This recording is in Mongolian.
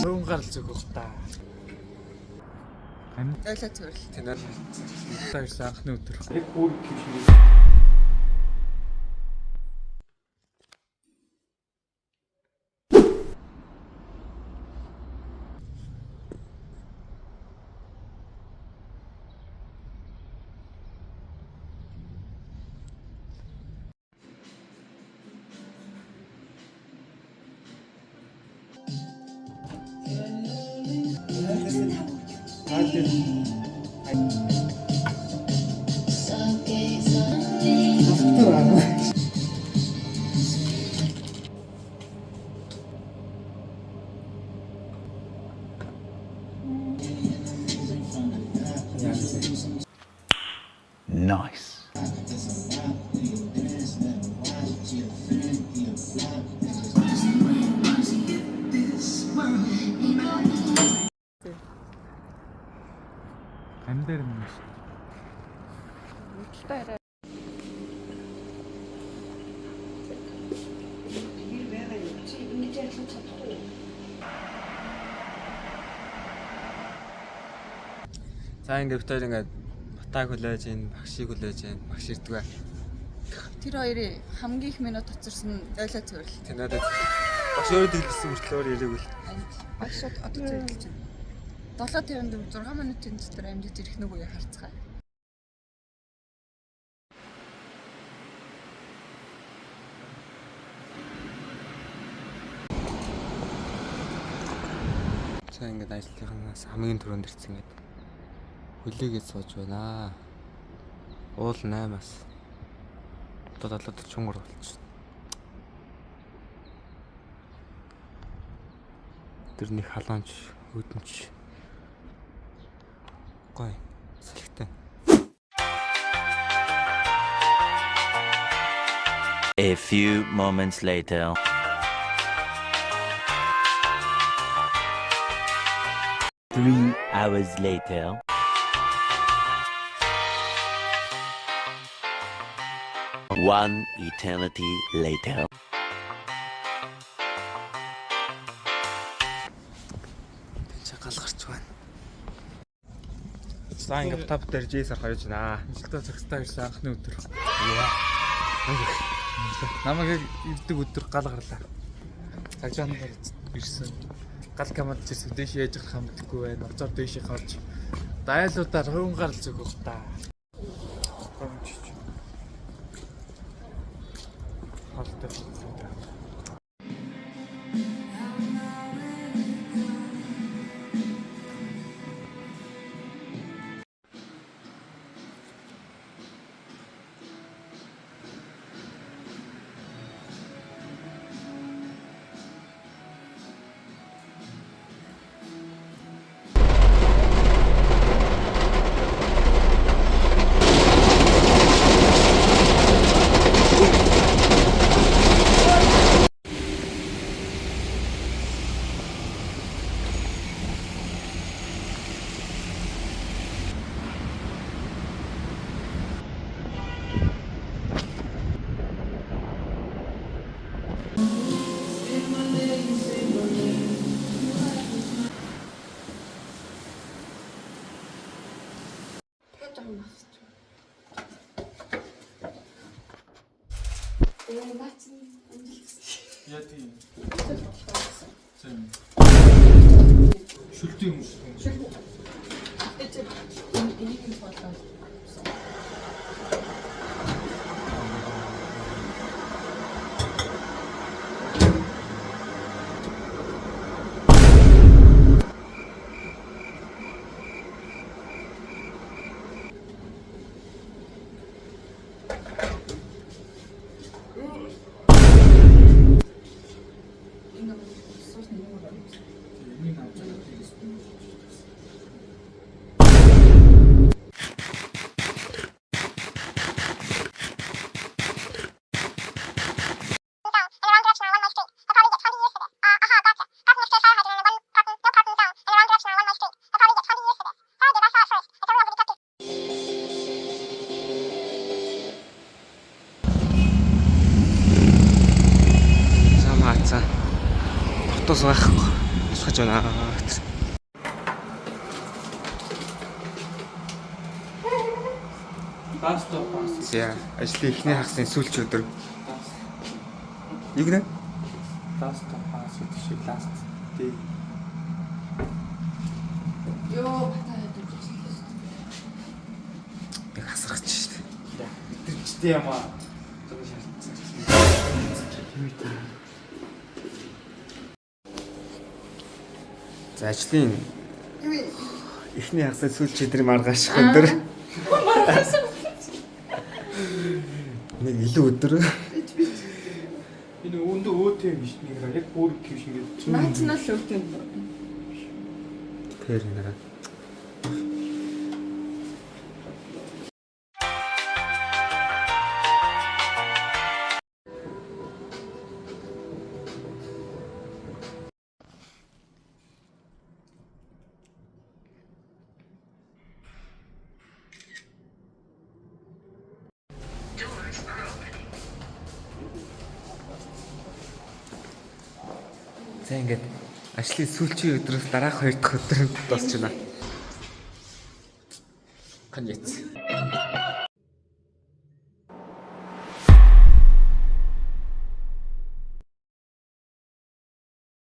Сүүн гарч өгөх та. Ойлоо төрөл. Тэнэр таашаа анхны өдөр. Яг бүр тийш. Nice. Амьдэр юм шүү. Хөдөлтөй арай. За ингээд хоёр ингээд батаг хүлээж ийн, багшийг хүлээж ийн, багш ирдгвэ. Тэр хоёрын хамгийн их минут хоцорсон нь ойлоо төрөл. Тэнэдэд багш өөрөө дэлгэсэн мөртлөө өөр ирээгүй. Багш одоо зөвлөж байна. 7:54 6 минутын дотор амьд ирэх нүг үе харцгаая. За ингээд ажлынхаас хамгийн түрүүнд ирсэн ингээд хүлээгээд сууж байна. Уул 8-аас одоо 7:43 болчихсон. Тэрний халуунч хөдөнч гой салхитай. A few moments later. Three hours later. One eternity later. Гал гарч байна. За ингээд тав дээр Жэсар хаяж байна. Ажилдаа цагтаа ирсэн анхны өдөр. Намайг ирдэг өдөр гал гарлаа. Цагжаанаар ирсэн. Гал камад ирсэн. Дэш яаж явах юм гэдэггүй байна. Оцоор дэшийг харж дайлуудаар хөвөн гарч өгөх та. Халтай. Яа тийм. Шүлтээ юм шүү. Энийг нь бодлоо. дуусгахгүй. Тусгаж байна. Ласт пас. За ажлын эхний хагасны сүүлч өдөр. Юу гэнэ? Ласт пас гэдэг шиг ласт. Тий. Йоо батаа яадаг гэж. Яг хасрагч шүү дээ. Итгэвчтэй юм аа. За ажлын эхний хагасны сүүлч өдрийн маргааш өдөр. Нэг илүү өдөр. Энэ өндөө өөтэй юм биш нэг яг бүр их шиг ингэж. Наацнаа л өвтэй. Тэр нэрэ. За ингээд ажлын сүүлчийн өдрөөс дараах 2 дахь өдөр дуусч байна. Конец.